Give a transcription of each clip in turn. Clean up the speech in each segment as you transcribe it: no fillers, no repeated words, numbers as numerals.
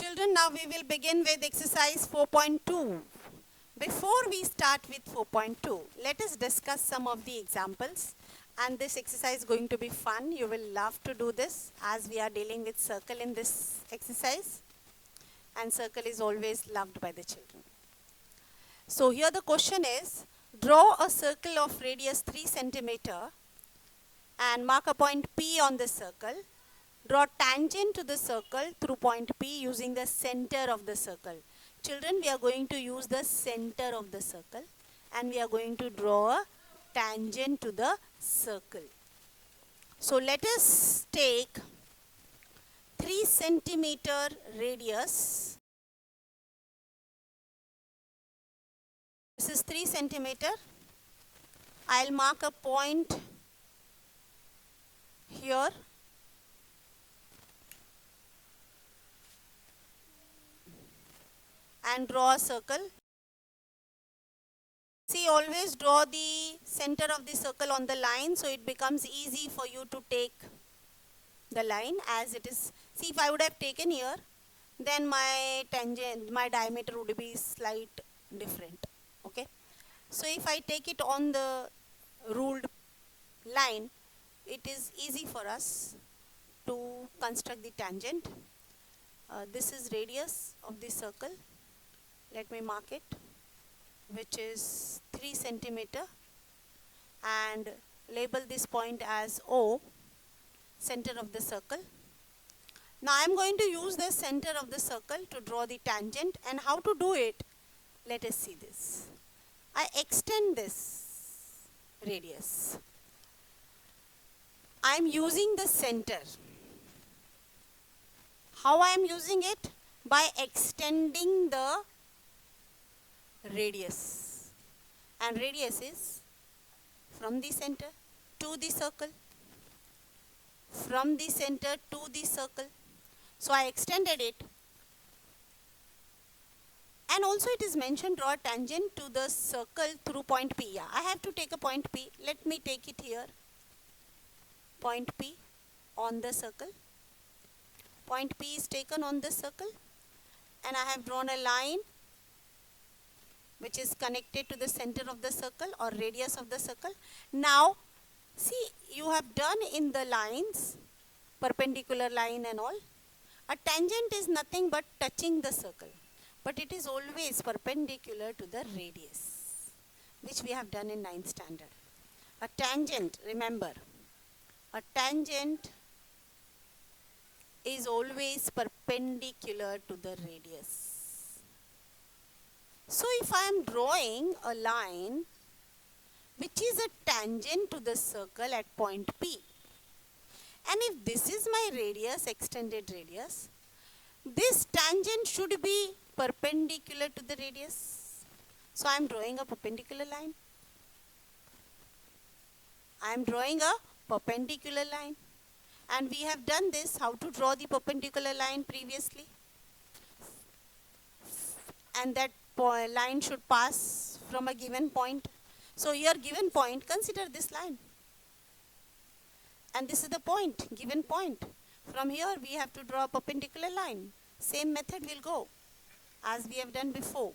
children, now we will begin with exercise 4.2. Before we start with 4.2, let us discuss some of the examples. And this exercise is going to be fun. You will love to do this as we are dealing with circle in this exercise. And circle is always loved by the children. So here the question is, draw a circle of radius 3 centimeter and mark a point P on the circle. Draw tangent to the circle through point P using the center of the circle. Children, we are going to use the center of the circle and we are going to draw a tangent to the circle. So let us take 3 centimeter radius. This is 3 centimeter. I'll mark a point here. And draw a circle. See, always draw the center of the circle on the line so it becomes easy for you to take the line as it is. See, if I would have taken here, then my tangent, my diameter would be slight different. Okay. So if I take it on the ruled line, it is easy for us to construct the tangent. This is radius of the circle. Let me mark it, which is 3 centimeter, and label this point as O, center of the circle. Now I am going to use the center of the circle to draw the tangent, and how to do it? Let us see this. I extend this radius. I am using the center. How I am using it? By extending the radius, and radius is from the center to the circle, from the center to the circle. So I extended it, and also it is mentioned draw a tangent to the circle through point P. Yeah, I have to take a point P. Let me take it here. Point P on the circle. Point P is taken on the circle, and I have drawn a line which is connected to the center of the circle or radius of the circle. Now, see, you have done in the lines, perpendicular line and all. A tangent is nothing but touching the circle, but it is always perpendicular to the radius, which we have done in 9th standard. A tangent, remember, a tangent is always perpendicular to the radius. So if I am drawing a line which is a tangent to the circle at point P, and if this is my radius, extended radius, this tangent should be perpendicular to the radius. So I am drawing a perpendicular line. I am drawing a perpendicular line. And we have done this, how to draw the perpendicular line previously. And that line should pass from a given point. So here given point, consider this line. And this is the point, given point. From here we have to draw a perpendicular line. Same method will go as we have done before.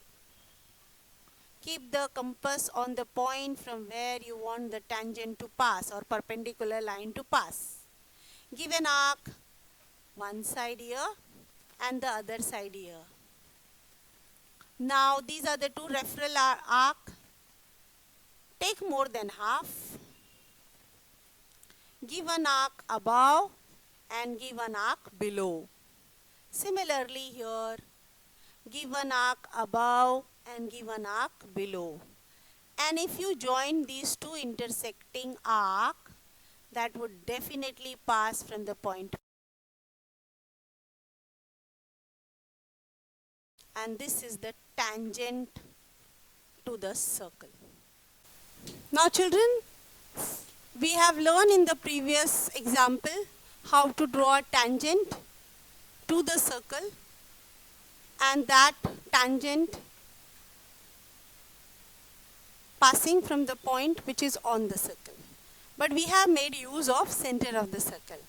Keep the compass on the point from where you want the tangent to pass or perpendicular line to pass. Give an arc, one side here and the other side here. Now these are the two referral arc. Take more than half. Give an arc above and give an arc below. Similarly here, give an arc above and give an arc below. And if you join these two intersecting arc, that would definitely pass from the point. And this is the tangent to the circle. Now children, we have learned in the previous example how to draw a tangent to the circle, and that tangent passing from the point which is on the circle. But we have made use of center of the circle.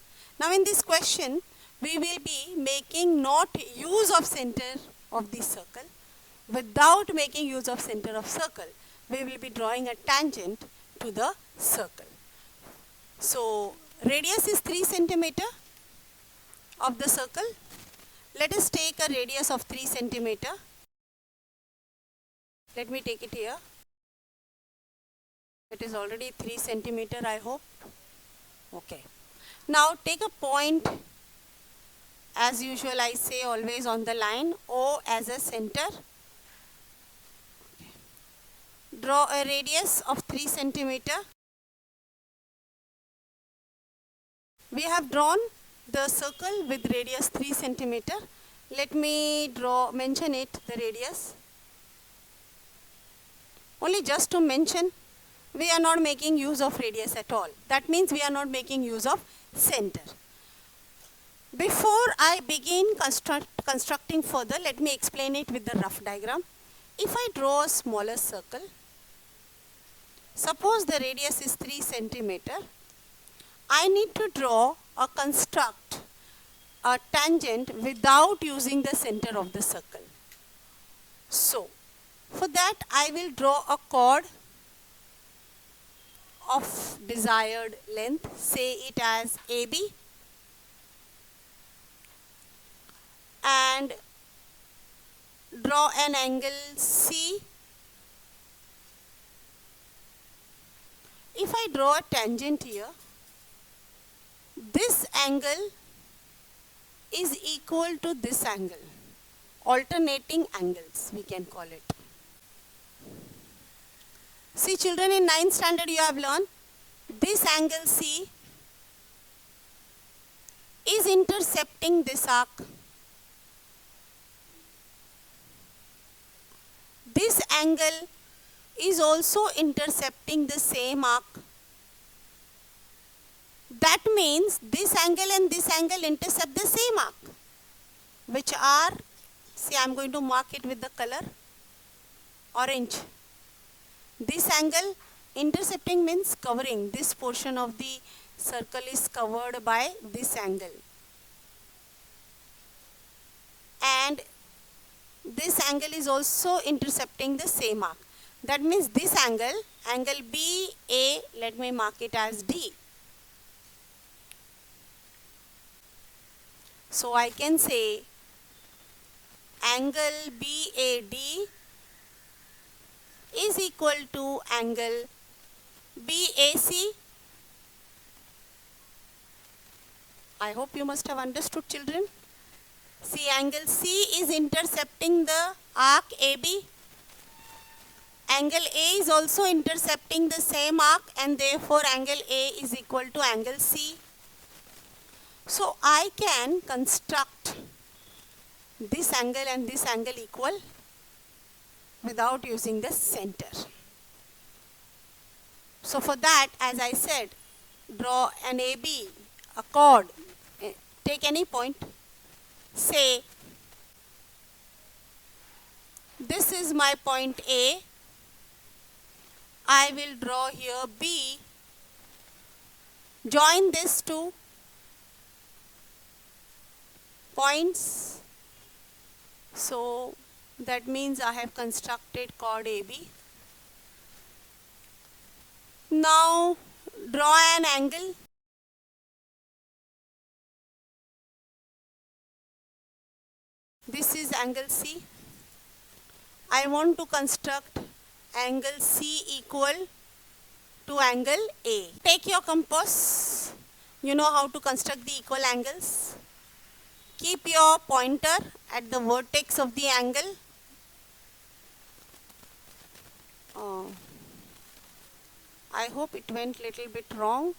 Now in this question, we will be making not use of center of the circle. Without making use of center of circle, we will be drawing a tangent to the circle. So radius is 3 centimeter of the circle. Let us take a radius of 3 centimeter. Let me take it here. It is already 3 centimeter, I hope. Okay. Now take a point, as usual I say always on the line, O as a center. Draw a radius of 3 centimeter. We have drawn the circle with radius 3 centimeter. Let me mention it, the radius. Only just to mention, we are not making use of radius at all. That means we are not making use of center. Before I begin constructing further, let me explain it with the rough diagram. If I draw a smaller circle, suppose the radius is 3 centimeter, I need to construct a tangent without using the center of the circle. So, for that I will draw a chord of desired length, say it as AB, and draw an angle C. If I draw a tangent here, this angle is equal to this angle. Alternating angles, we can call it. See children, in 9th standard you have learned this angle C is intercepting this arc. This angle is also intercepting the same arc. That means this angle and this angle intercept the same arc, which are, see, I am going to mark it with the color orange. This angle intercepting means covering. This portion of the circle is covered by this angle. And this angle is also intercepting the same arc. That means this angle, angle BA, let me mark it as D. So I can say angle BAD is equal to angle BAC. I hope you must have understood, children. See, angle C is intercepting the arc AB. Angle A is also intercepting the same arc, and therefore angle A is equal to angle C. So I can construct this angle and this angle equal without using the center. So for that, as I said, draw an AB, a chord, take any point, say this is my point A, I will draw here B, join these two points. So that means I have constructed chord AB. Now draw an angle. This is angle C. I want to construct angle C equal to angle A. Take your compass. You know how to construct the equal angles. Keep your pointer at the vertex of the angle. I hope it went little bit wrong.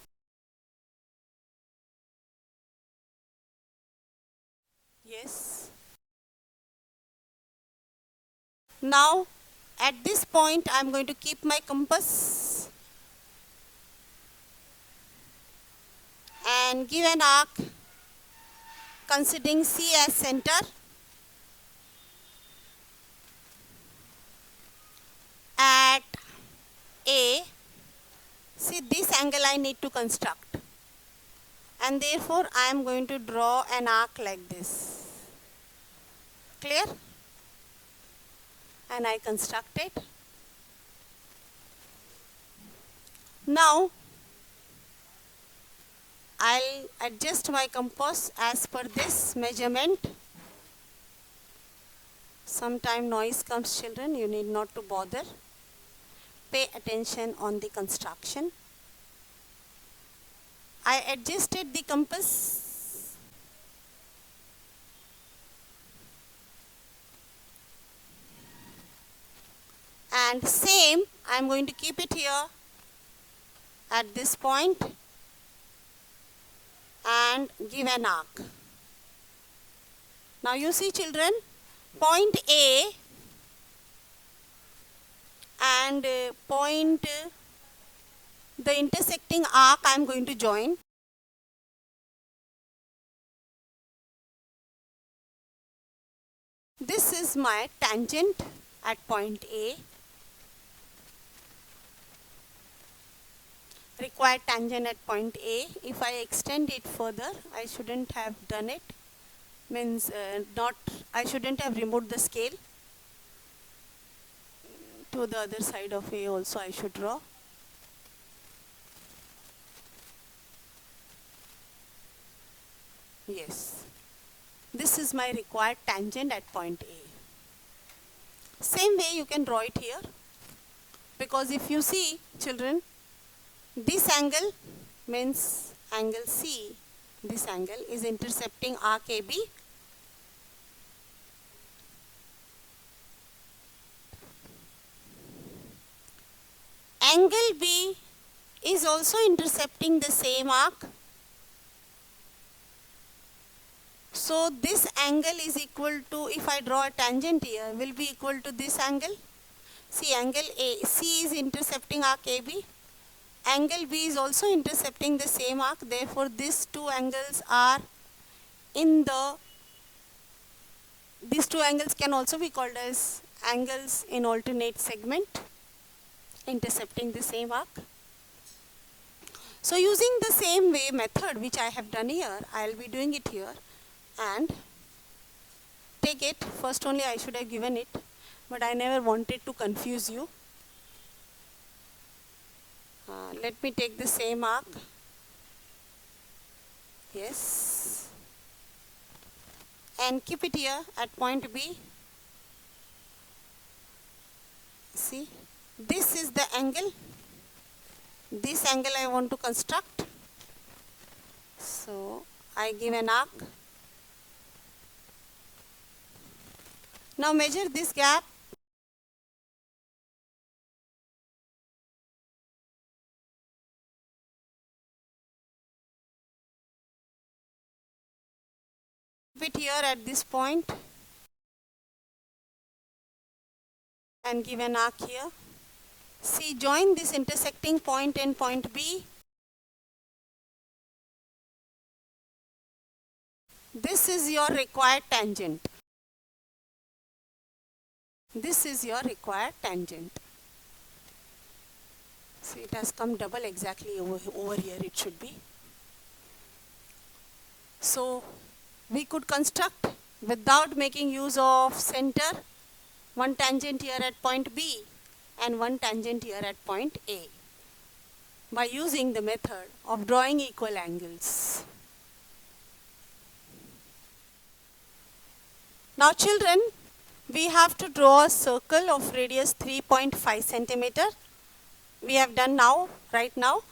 Yes. Now at this point I am going to keep my compass and give an arc considering C as center. At A, see this angle I need to construct, and therefore I am going to draw an arc like this. Clear? And I construct it. Now I'll adjust my compass as per this measurement. Sometime noise comes, children, you need not to bother. Pay attention on the construction. I adjusted the compass. And same, I am going to keep it here at this point and give an arc. Now you see, children, point A and point, the intersecting arc I am going to join. This is my tangent at point A. Required tangent at point A. If I extend it further, I shouldn't have done it. Means I shouldn't have removed the scale. To the other side of A also I should draw. Yes. This is my required tangent at point A. Same way you can draw it here. Because if you see, children, this angle means angle C. This angle is intercepting arc AB. Angle B is also intercepting the same arc. So this angle is equal to, if I draw a tangent here, will be equal to this angle. See, angle C is intercepting arc AB. Angle B is also intercepting the same arc. Therefore, these two angles are these two angles can also be called as angles in alternate segment, intercepting the same arc. So using the same way method which I have done here, I will be doing it here and take it. First only I should have given it, but I never wanted to confuse you. Let me take the same arc. Yes. And keep it here at point B. See, this is the angle. This angle I want to construct. So I give an arc. Now measure this gap. Keep it here at this point and give an arc here. See, join this intersecting point and point B. This is your required tangent. This is your required tangent. See, it has come double exactly over here it should be. So we could construct without making use of center, one tangent here at point B and one tangent here at point A by using the method of drawing equal angles. Now children, we have to draw a circle of radius 3.5 centimeter. We have done now, right now,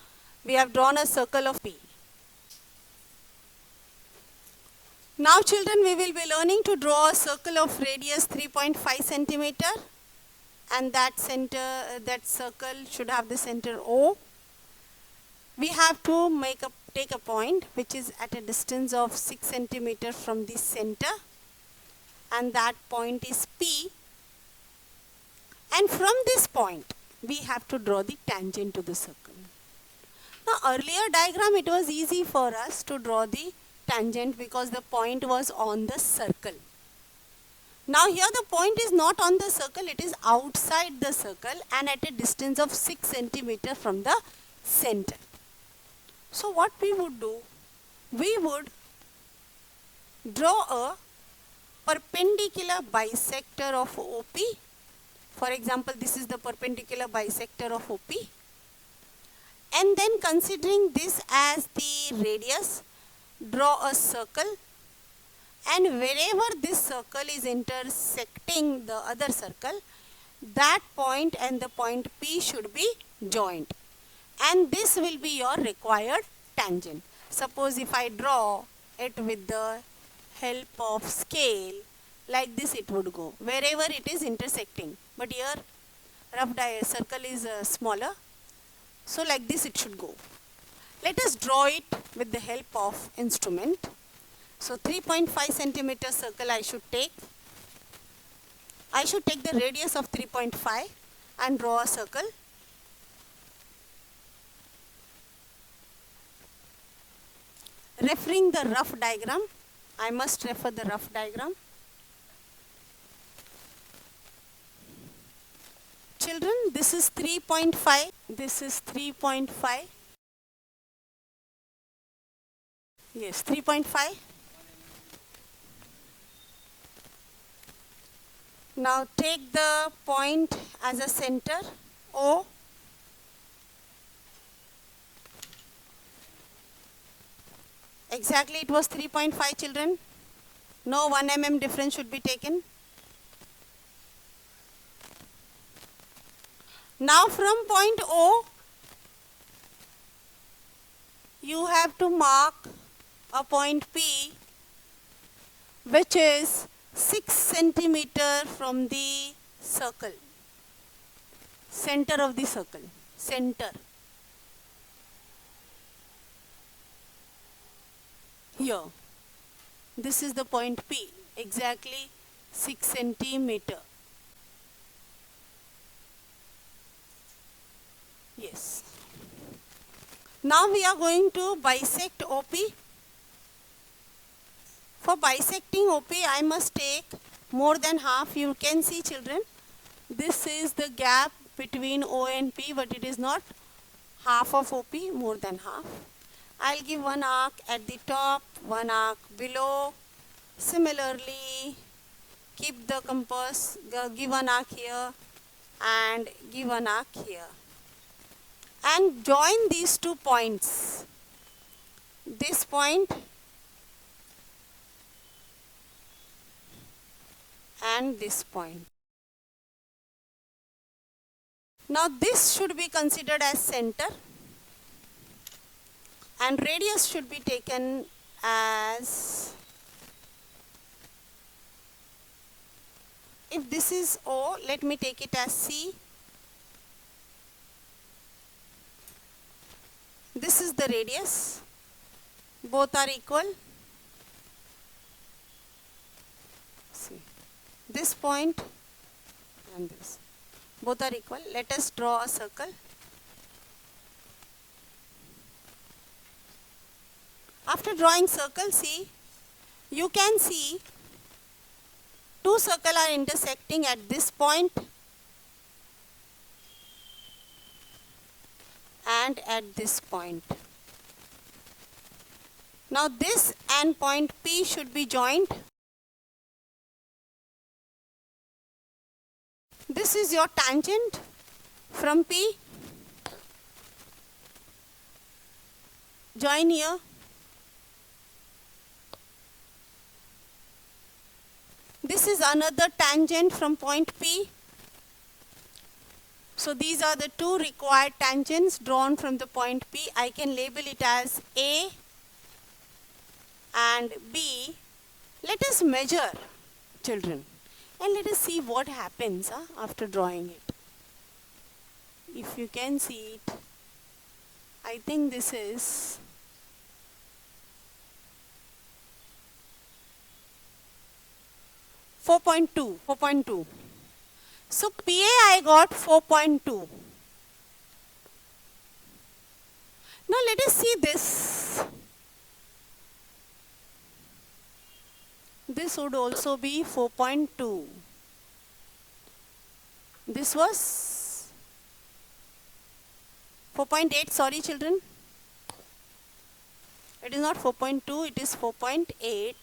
we have drawn a circle of P. Now children, we will be learning to draw a circle of radius 3.5 centimeter, and that circle should have the center O. We have to take a point which is at a distance of 6 centimeter from the center, and that point is P. And from this point, we have to draw the tangent to the circle. Now earlier diagram, it was easy for us to draw the tangent because the point was on the circle. Now here the point is not on the circle, it is outside the circle and at a distance of 6 centimeter from the center. So what we would do, we would draw a perpendicular bisector of OP. For example, this is the perpendicular bisector of OP. And then considering this as the radius, draw a circle, and wherever this circle is intersecting the other circle, that point and the point P should be joined. And this will be your required tangent. Suppose if I draw it with the help of scale, like this it would go, wherever it is intersecting. But here rough circle is smaller, so like this it should go. Let us draw it with the help of instrument. So 3.5 centimeter circle I should take. I should take the radius of 3.5 and draw a circle. Referring the rough diagram, I must refer the rough diagram. Children, this is 3.5, this is 3.5. Yes, 3.5. Now take the point as a center, O. Exactly, it was 3.5, children. No 1 mm difference should be taken. Now from point O, you have to mark a point P, which is 6 centimeter from the circle, center of the circle, center. Here, this is the point P, exactly 6 centimeter. Yes. Now we are going to bisect OP. For bisecting OP, I must take more than half. You can see, children, this is the gap between O and P, but it is not half of OP, more than half. I'll give one arc at the top, one arc below. Similarly, keep the compass, give one arc here and give one arc here. And join these 2 points. This point and this point. Now this should be considered as center, and radius should be taken as, if this is O, let me take it as C. This is the radius. Both are equal. See, this point and this, both are equal. Let us draw a circle. After drawing circle, see, you can see 2 circles are intersecting at this point and at this point. Now this and point P should be joined. This is your tangent from P. Join here. This is another tangent from point P. So these are the 2 required tangents drawn from the point P. I can label it as A and B. Let us measure, children, and let us see what happens after drawing it. If you can see it, I think this is four point two. So PA I got 4.2. Now let us see this. This would also be 4.2. This was 4.8, sorry children. It is not 4.2, it is 4.8.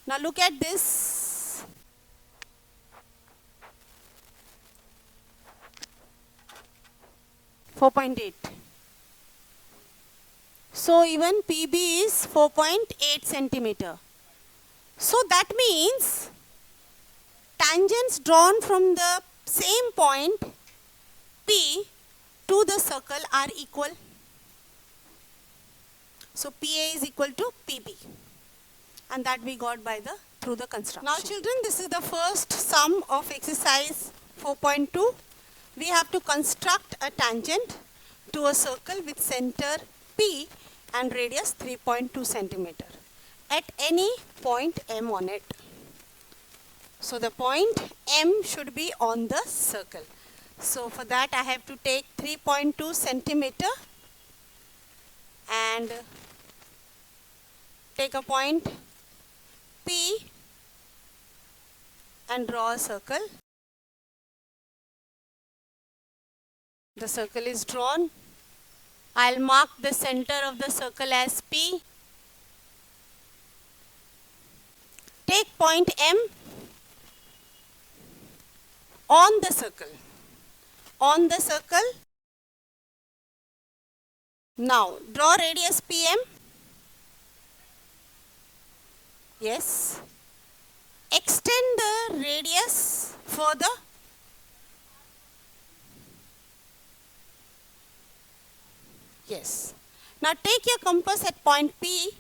Now look at this. .8. So even PB is 4.8 centimeter. So that means tangents drawn from the same point P to the circle are equal. So PA is equal to PB, and that we got by through the construction. Now children, this is the first sum of exercise 4.2. We have to construct a tangent to a circle with center P and radius 3.2 centimeter at any point M on it. So the point M should be on the circle. So for that I have to take 3.2 centimeter and take a point P and draw a circle. The circle is drawn. I'll mark the center of the circle as P. Take point M on the circle. On the circle. Now draw radius PM. Yes. Extend the radius further. Yes. Now take your compass at point P,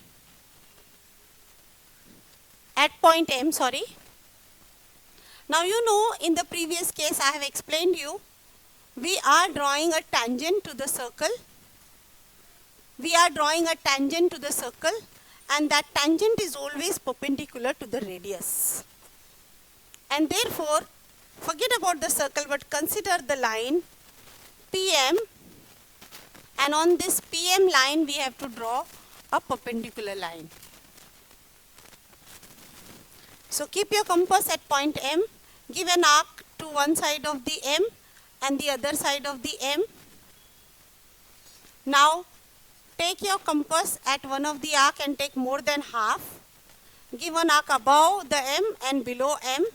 at point M, sorry. Now you know in the previous case I have explained you, we are drawing a tangent to the circle. We are drawing a tangent to the circle, and that tangent is always perpendicular to the radius. And therefore, forget about the circle but consider the line PM, and on this PM line we have to draw a perpendicular line. So keep your compass at point M, give an arc to one side of the M and the other side of the M. Now take your compass at one of the arc and take more than half. Give an arc above the M and below M.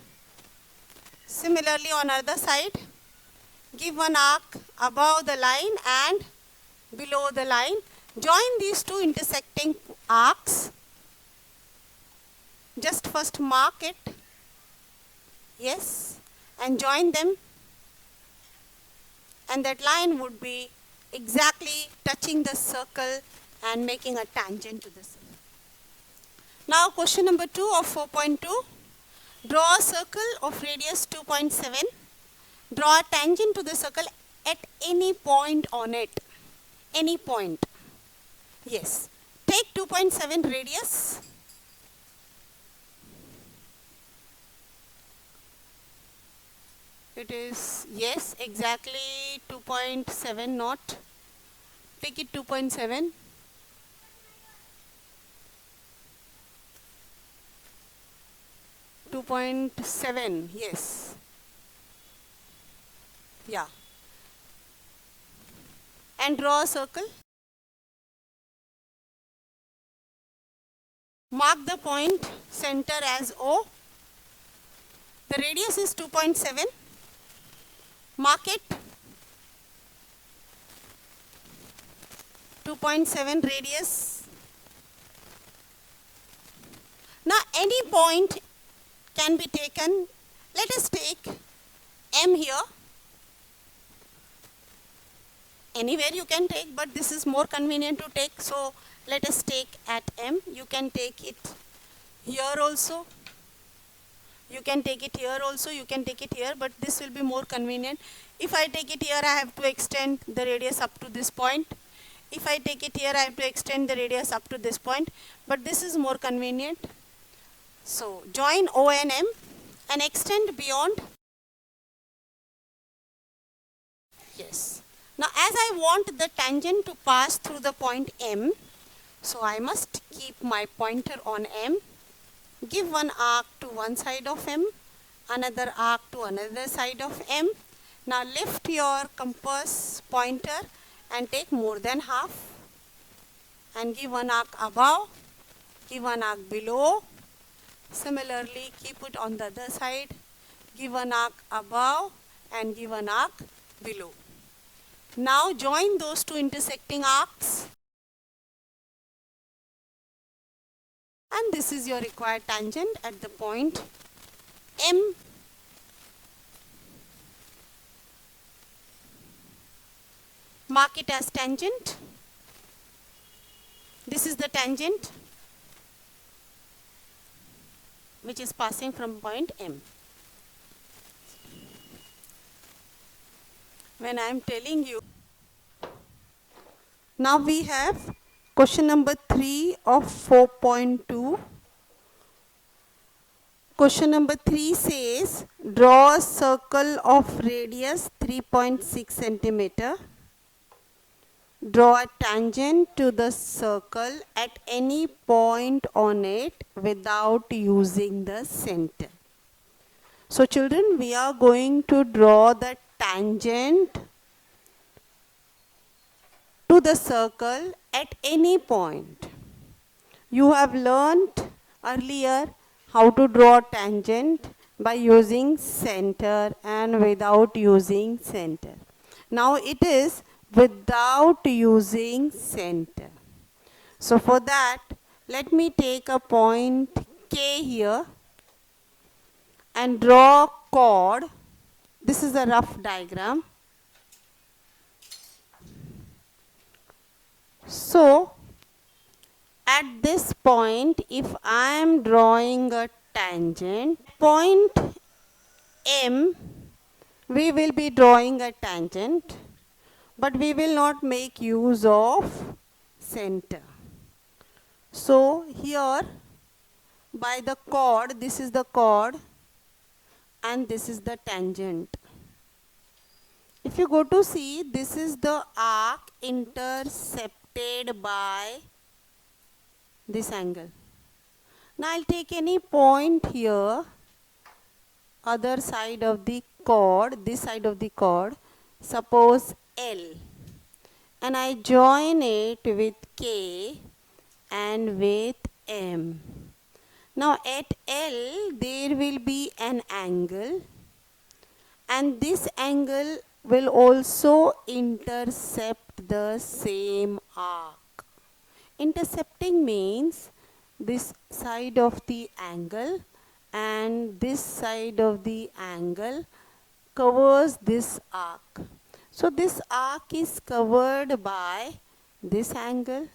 Similarly on other side, give one arc above the line and below the line. Join these two intersecting arcs. Just first mark it. Yes. And join them. And that line would be exactly touching the circle and making a tangent to the circle. Now question number 2 of 4.2. Draw a circle of radius 2.7. Draw a tangent to the circle at any point on it. Any point. Yes. Take 2.7 radius. It is, yes, exactly 2.7 not. Take it 2.7. Yes. Yeah. And draw a circle. Mark the point center as O. The radius is 2.7. Mark it. 2.7 radius. Now any point can be taken. Let us take M here. Anywhere you can take, but this is more convenient to take. So let us take at M. You can take it here also. You can take it here also. You can take it here, but this will be more convenient. If I take it here, I have to extend the radius up to this point. If I take it here, I have to extend the radius up to this point. But this is more convenient. So join O and M and extend beyond. Yes. Now as I want the tangent to pass through the point M, so I must keep my pointer on M. Give one arc to one side of M, another arc to another side of M. Now lift your compass pointer and take more than half and give one arc above, give one arc below. Similarly, keep it on the other side, give an arc above and give an arc below. Now join those two intersecting arcs, and this is your required tangent at the point M. Mark it as tangent. This is the tangent which is passing from point M. When I am telling you, now we have question number 3 of 4.2. Question number 3 says, draw a circle of radius 3.6 centimeter. Draw a tangent to the circle at any point on it without using the center. So children, we are going to draw the tangent to the circle at any point. You have learnt earlier how to draw tangent by using center and without using center. Now it is without using center. So for that, let me take a point K here and draw a chord. This is a rough diagram. So at this point, if I am drawing a tangent, point M, we will be drawing a tangent, but we will not make use of center. So here, by the chord, this is the chord and this is the tangent. If you go to see, this is the arc intercepted by this angle. Now I'll take any point here, other side of the chord, this side of the chord, suppose L, and I join it with K and with M. Now at L there will be an angle, and this angle will also intercept the same arc. Intercepting means this side of the angle and this side of the angle covers this arc. So this arc is covered by this angle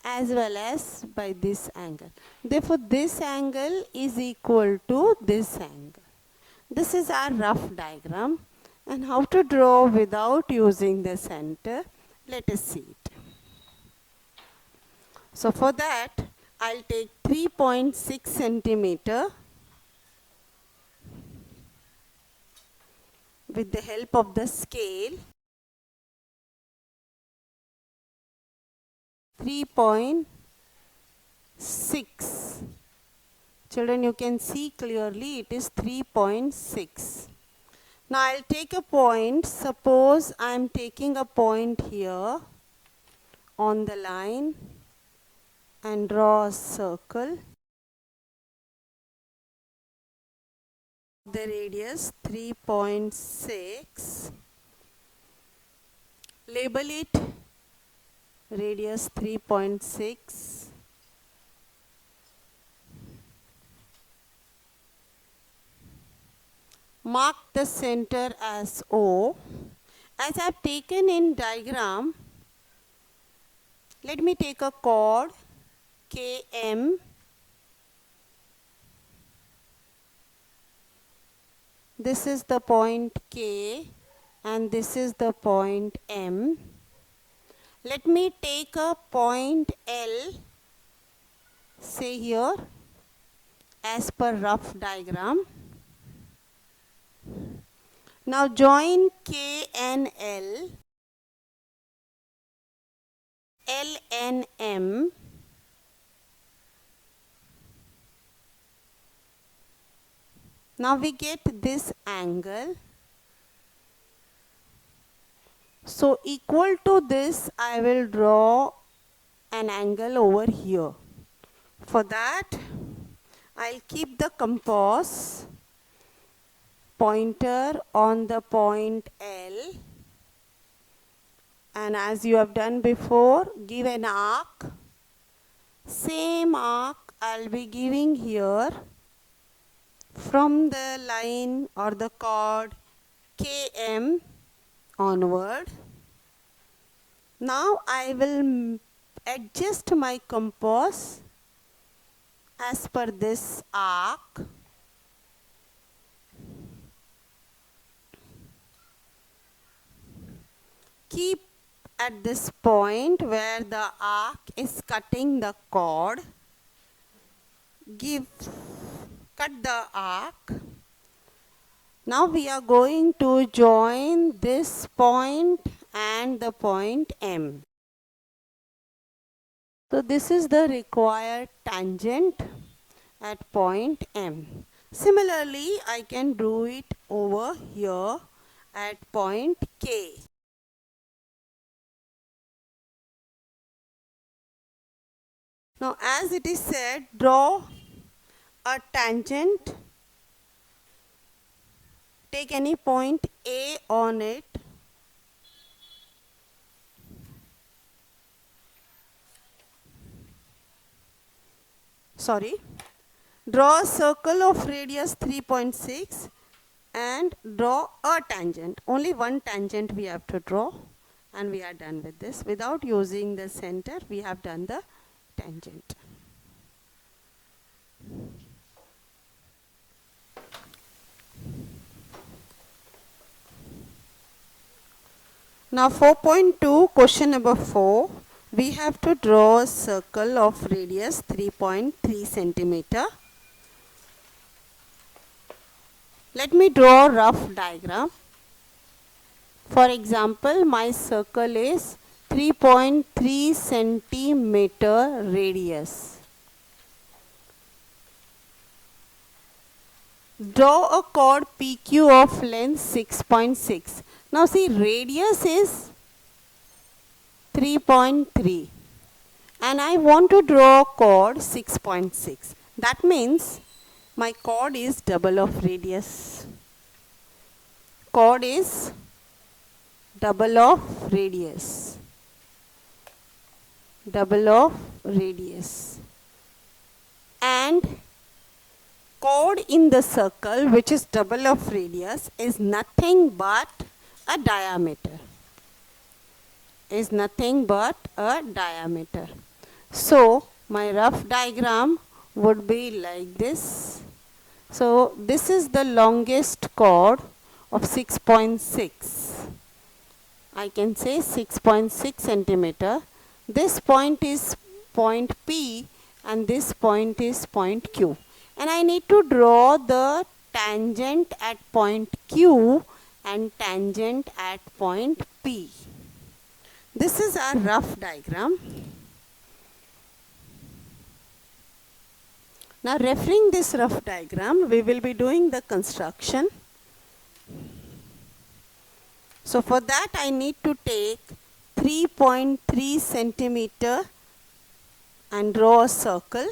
as well as by this angle. Therefore, this angle is equal to this angle. This is our rough diagram, and how to draw without using the center, let us see it. So for that, I'll take 3.6 centimeter with the help of the scale. 3.6. Children, you can see clearly it is 3.6. Now I'll take a point. Suppose I am taking a point here on the line and draw a circle. The radius 3.6. Label it radius 3.6. Mark the center as O. As I have taken in diagram, let me take a chord KM. This is the point K and this is the point M. Let me take a point L, say here, as per rough diagram. Now join K and L, L and M. Now we get this angle. So equal to this, I will draw an angle over here. For that, I'll keep the compass pointer on the point L, and as you have done before, give an arc. Same arc I'll be giving here from the line or the chord KM onward. Now I will adjust my compass as per this arc. Keep at this point where the arc is cutting the chord. Cut the arc. Now we are going to join this point and the point M. So this is the required tangent at point M. Similarly, I can do it over here at point K. Now as it is said, draw a tangent, take any point A on it, draw a circle of radius 3.6 and draw a tangent. Only one tangent we have to draw, and we are done with this. Without using the center, we have done the tangent. Now 4.2, question number 4. We have to draw a circle of radius 3.3 centimeter. Let me draw a rough diagram. For example, my circle is 3.3 centimeter radius. Draw a chord PQ of length 6.6. Now see, radius is 3.3 and I want to draw a chord 6.6. That means my chord is double of radius. Chord is double of radius. Double of radius. And chord in the circle, which is double of radius, is nothing but a diameter. Is nothing but a diameter. So my rough diagram would be like this. So this is the longest chord of 6.6. I can say 6.6 centimeter. This point is point P and this point is point Q. And I need to draw the tangent at point Q and tangent at point P. This is our rough diagram. Now referring this rough diagram, we will be doing the construction. So for that I need to take 3.3 centimeter and draw a circle.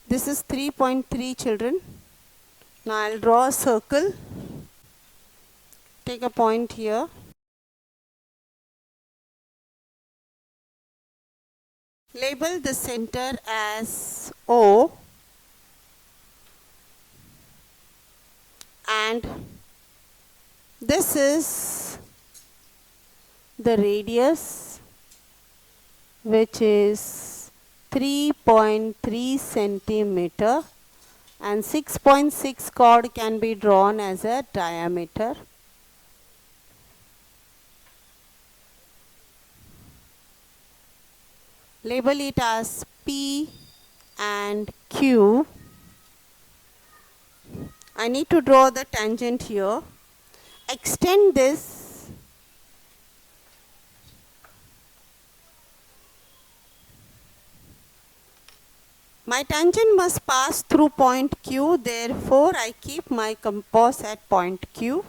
This is 3.3 children. Now I'll draw a circle. Take a point here. Label the center as O and this is the radius, which is 3.3 centimeter, and 6.6 chord can be drawn as a diameter. Label it as P and Q. I need to draw the tangent here. Extend this My tangent must pass through point Q, therefore I keep my compass at point Q.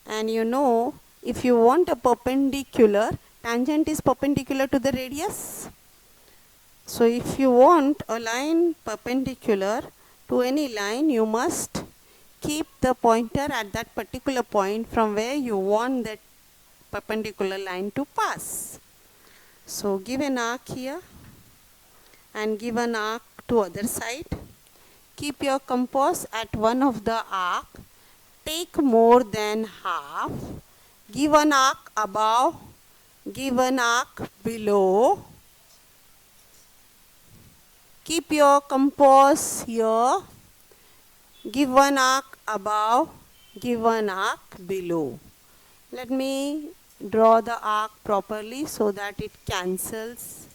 And you know, if you want a perpendicular, tangent is perpendicular to the radius. So if you want a line perpendicular to any line, you must keep the pointer at that particular point from where you want that perpendicular line to pass. So give an arc here and give an arc to other side. Keep your compass at one of the arc. Take more than half. Give an arc above. Give an arc below. Keep your compass here. Give one arc above. Give one arc below. Let me draw the arc properly so that it cancels.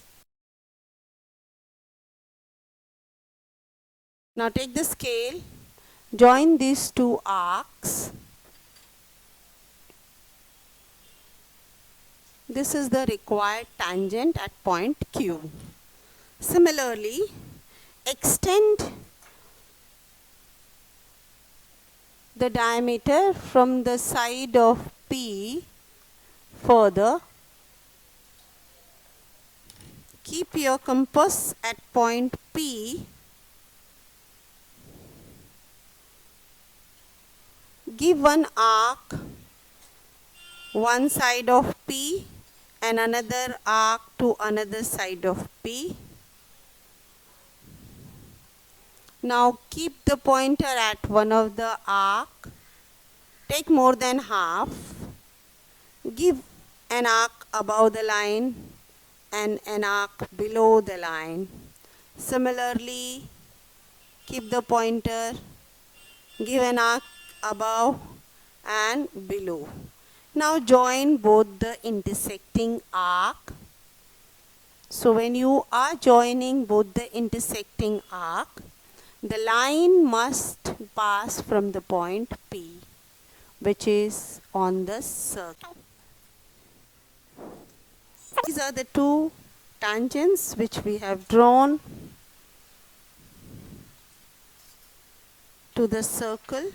Now take the scale. Join these two arcs. This is the required tangent at point Q. Similarly, extend the diameter from the side of P further. Keep your compass at point P. Give one arc one side of P and another arc to another side of P. Now keep the pointer at one of the arc. Take more than half. Give an arc above the line and an arc below the line. Similarly, keep the pointer. Give an arc above and below. Now join both the intersecting arc. So when you are joining both the intersecting arc, the line must pass from the point P, which is on the circle. These are the two tangents which we have drawn to the circle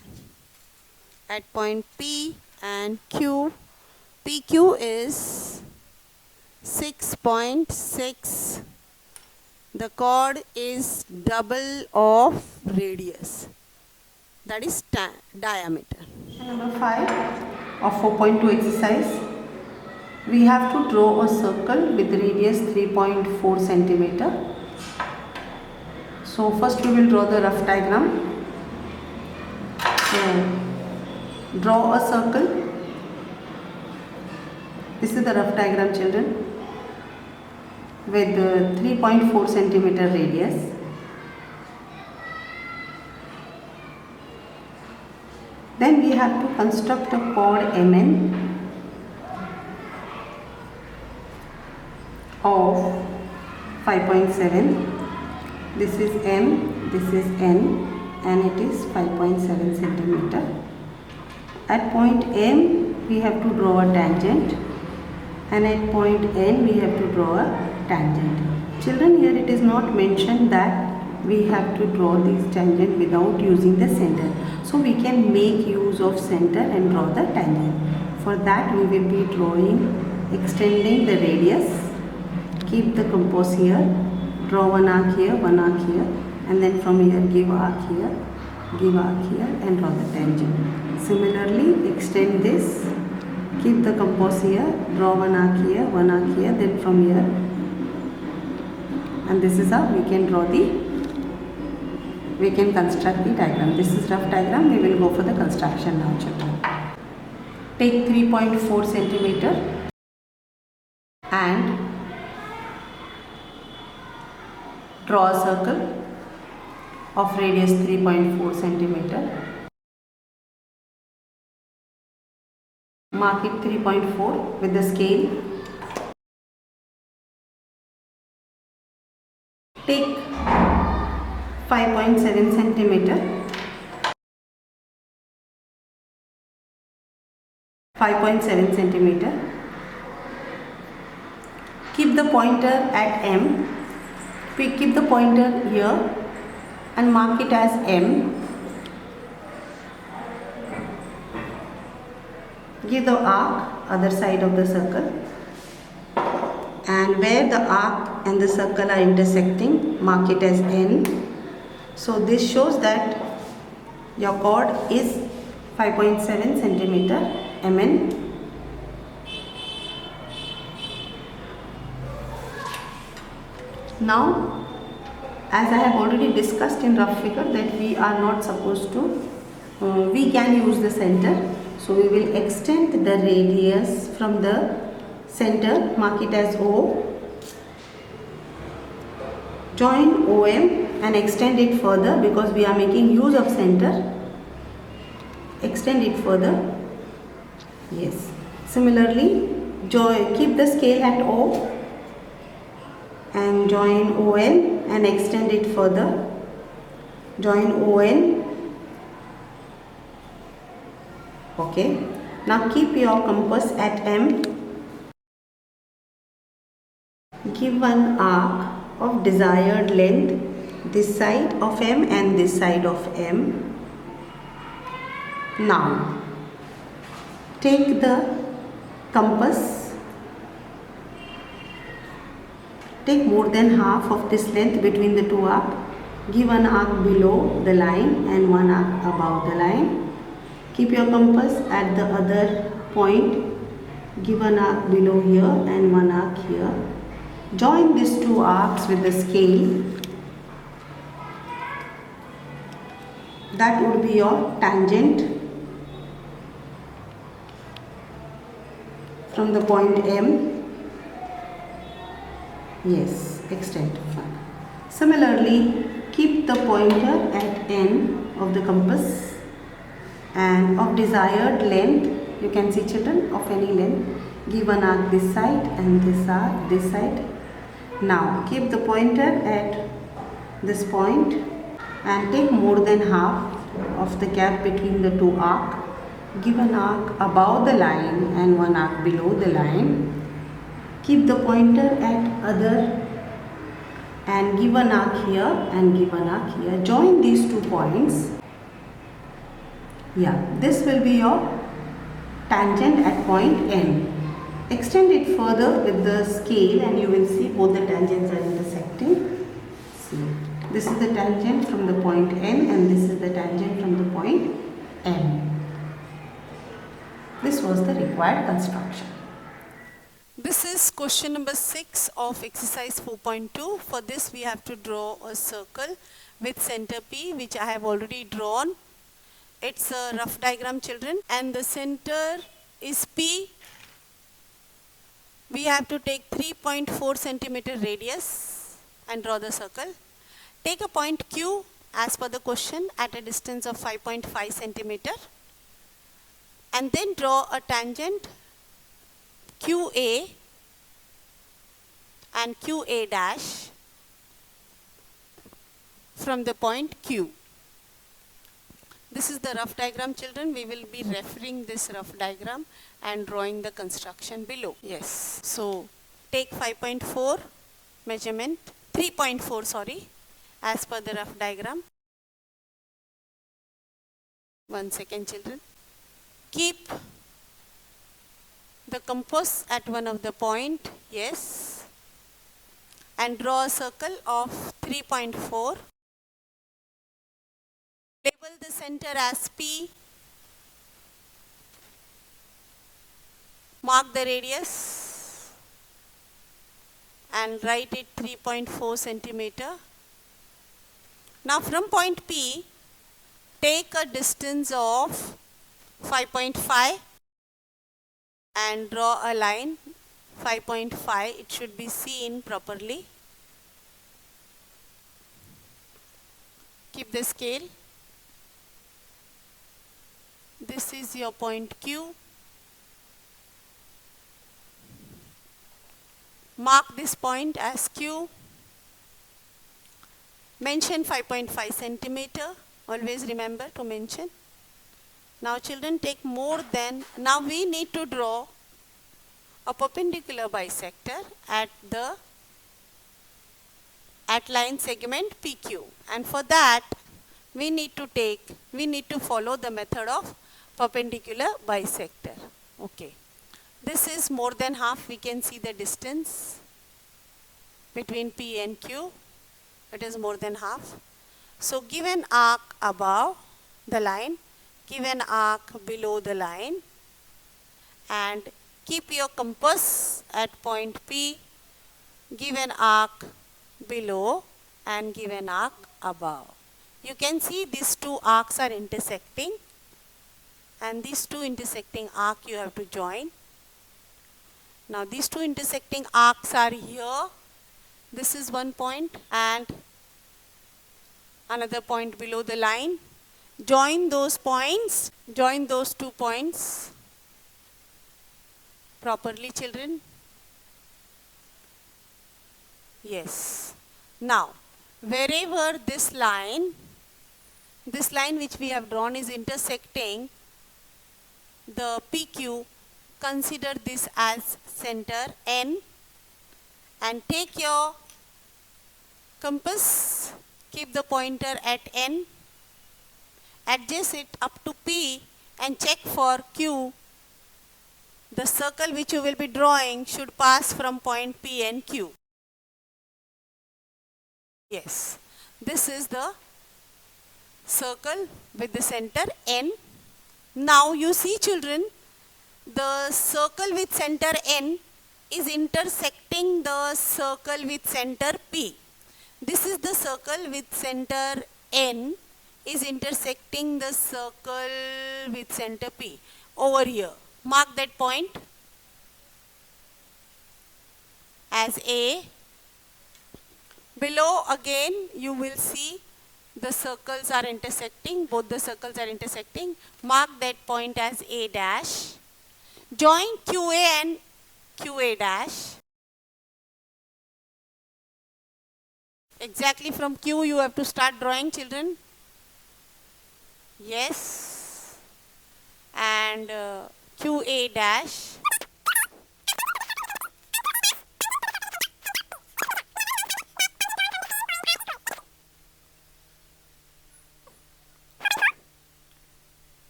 at point P and Q. PQ is 6.6. The chord is double of radius, that is diameter. Number 5 of 4.2 exercise. We have to draw a circle with radius 3.4 centimeter. So first we will draw the rough diagram. So draw a circle. This is the rough diagram, children, with 3.4 centimeter radius. Then we have to construct a chord MN of 5.7. This is M, this is N, and it is 5.7 centimeter. At point M we have to draw a tangent, and at point N we have to draw a tangent. Children, here it is not mentioned that we have to draw this tangent without using the center. So we can make use of center and draw the tangent. For that we will be extending the radius. Keep the compass here, draw one arc here, and then from here give arc here, and draw the tangent. Similarly, extend this, keep the compass here, draw one arc here, then from here, and this is how we can construct the diagram. This is rough diagram. We will go for the construction now, children. Take 3.4 centimeter and draw a circle of radius 3.4 centimeter. Mark it 3.4 with the scale. Take 5.7 centimeter. 5.7 centimeter. Keep the pointer at M We keep the pointer here and mark it as M. Give the arc other side of the circle, and where the arc and the circle are intersecting, mark it as N. So this shows that your chord is 5.7 centimeter MN. Now, as I have already discussed in rough figure that we are not supposed to, we can use the center. So we will extend the radius from the center, mark it as O. Join OM and extend it further because we are making use of center. Extend it further. Yes. Similarly, keep the scale at O and join ON and extend it further. Join ON. Okay. Now keep your compass at M. Give one arc of desired length, this side of M and this side of M. Now, take the compass, take more than half of this length between the two arcs, give an arc below the line and one arc above the line. Keep your compass at the other point, give an arc below here and one arc here. Join these two arcs with the scale. That would be your tangent from the point M. Yes, extend. Similarly, keep the pointer at N of the compass and of desired length. You can see, children, of any length. Give an arc this side and this arc this side. Now keep the pointer at this point and take more than half of the gap between the two arcs. Give an arc above the line and one arc below the line. Keep the pointer at other and give an arc here and give an arc here. Join these 2 points. Yeah, this will be your tangent at point N. Extend it further with the scale and you will see both the tangents are intersecting. See, this is the tangent from the point N and this is the tangent from the point M. This was the required construction. This is question number 6 of exercise 4.2. For this we have to draw a circle with center P, which I have already drawn. It's a rough diagram, children, and the center is P. We have to take 3.4 centimeter radius and draw the circle. Take a point Q as per the question at a distance of 5.5 centimeter and then draw a tangent QA and QA dash from the point Q. This is the rough diagram, children. We will be referring this rough diagram and drawing the construction below. Yes. So take 5.4 measurement, 3.4 sorry, as per the rough diagram. 1 second, children. Keep the compass at one of the point, yes, and draw a circle of 3.4. Label the center as P. Mark the radius and write it 3.4 centimeter. Now from point P, take a distance of 5.5 and draw a line 5.5. It should be seen properly. Keep the scale. This is your point Q. Mark this point as Q. Mention 5.5 centimeter. Always remember to mention. Now children, take more than, now we need to draw a perpendicular bisector at at line segment PQ, and for that we need to follow the method of perpendicular bisector. Okay, this is more than half. We can see the distance between P and Q. It is more than half. So give an arc above the line, give an arc below the line, and keep your compass at point P, give an arc below and give an arc above. You can see these two arcs are intersecting, and these two intersecting arc you have to join. Now these two intersecting arcs are here. This is one point and another point below the line. Join those points, join those 2 points properly, children. Yes. Now, wherever this line which we have drawn is intersecting the PQ, consider this as center N and take your compass, keep the pointer at N, adjust it up to P and check for Q. The circle which you will be drawing should pass from point P and Q. Yes, this is the circle with the center N. Now you see, children, the circle with center N is intersecting the circle with center P. This is the circle with center N is intersecting the circle with center P over here. Mark that point as A. Below again you will see the circles are intersecting, both the circles are intersecting. Mark that point as A dash. Join QA and QA dash. Exactly from Q you have to start drawing, children. Yes. And QA dash.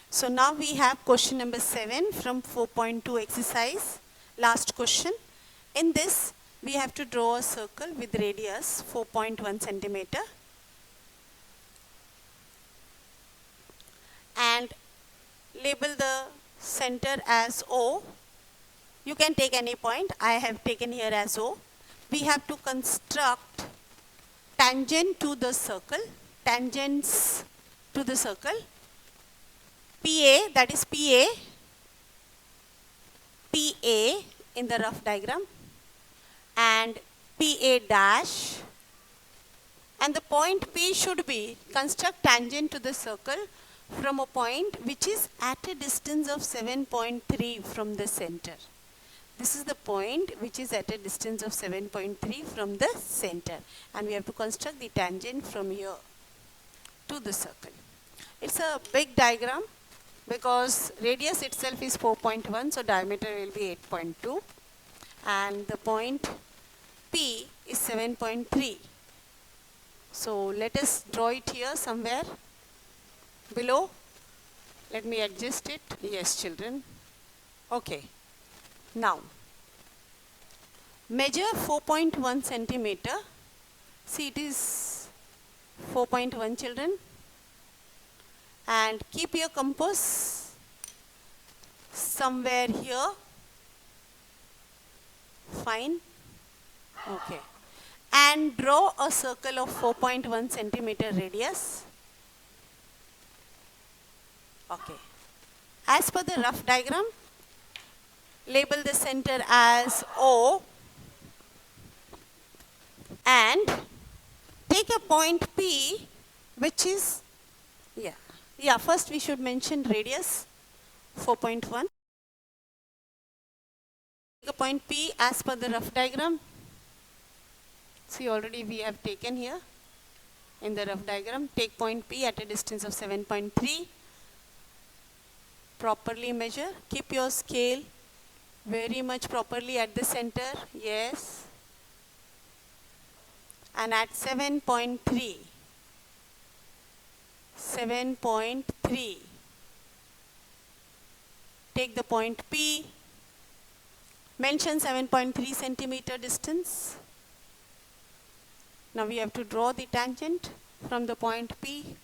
So now we have question number 7 from 4.2 exercise, last question. In this, we have to draw a circle with radius 4.1 centimeter and label the center as O. You can take any point. I have taken here as O. We have to construct tangent to the circle, tangents to the circle. PA, that is PA in the rough diagram, and PA dash, and the point P should be construct tangent to the circle from a point which is at a distance of 7.3 from the center. This is the point which is at a distance of 7.3 from the center, and we have to construct the tangent from here to the circle. It's a big diagram because radius itself is 4.1, so diameter will be 8.2, and the point P is 7.3. So let us draw it here somewhere below. Let me adjust it. Yes, children. Okay. Now, measure 4.1 centimeter. See, it is 4.1, children. And keep your compass somewhere here. Fine. Okay. And draw a circle of 4.1 centimeter radius. Okay. As per the rough diagram, label the center as O and take a point P which is, first we should mention radius 4.1. a point P as per the rough diagram. See, already we have taken here in the rough diagram. Take point P at a distance of 7.3. Properly measure. Keep your scale very much properly at the center. Yes. And at 7.3. 7.3. Take the point P. Mention 7.3 centimeter distance. Now we have to draw the tangent from the point P.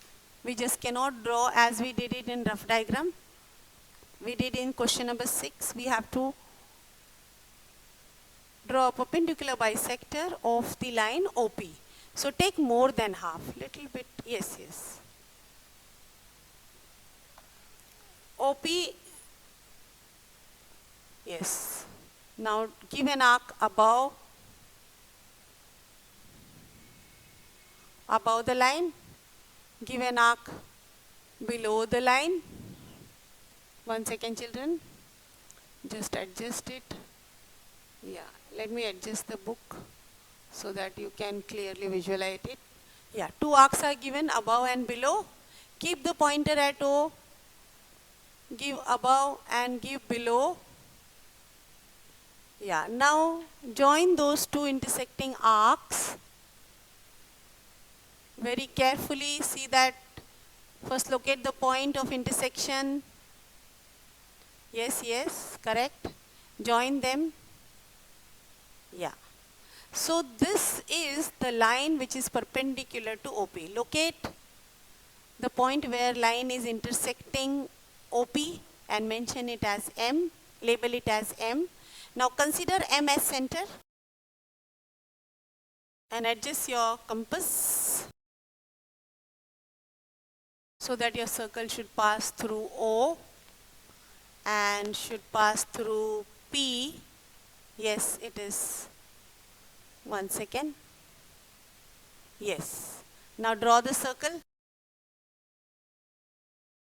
We just cannot draw as we did it in rough diagram. We did in question number 6. We have to draw a perpendicular bisector of the line OP. So take more than half, little bit, yes. OP, yes. Now give an arc above the line, give an arc below the line. 1 second, children, just adjust it. Yeah, let me adjust the book so that you can clearly visualize it. Yeah, 2 arcs are given above and below. Keep the pointer at O, give above and give below. Yeah, now join those 2 intersecting arcs. Very carefully see that. First locate the point of intersection. Yes, correct. Join them. Yeah. So this is the line which is perpendicular to OP. Locate the point where line is intersecting OP and mention it as M. Label it as M. Now consider M as center and adjust your compass so that your circle should pass through O and should pass through P. Yes, it is. 1 second. Yes. Now draw the circle.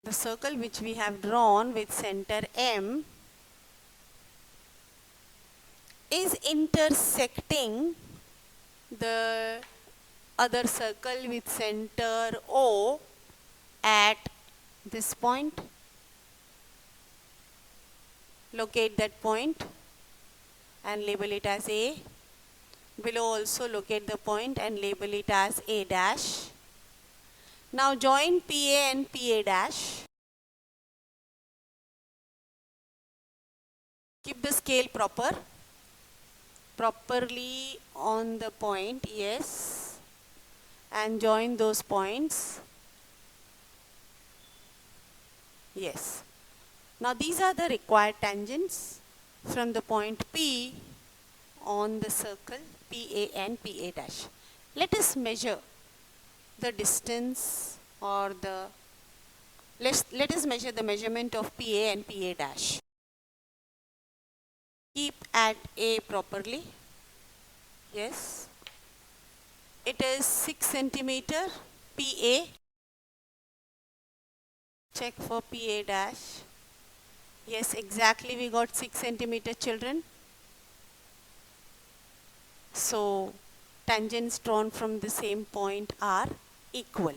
The circle which we have drawn with center M is intersecting the other circle with center O at this point. Locate that point and label it as A. Below also locate the point and label it as A dash. Now join PA and PA dash. Keep the scale properly on the point, yes, and join those points. Yes. Now these are the required tangents from the point P on the circle PA and PA dash. Let us measure the distance or let us measure the measurement of PA and PA dash. Keep at A properly. Yes. It is 6 centimeter PA. Check for PA dash. Yes, exactly, we got 6 centimeter, children. So tangents drawn from the same point are equal.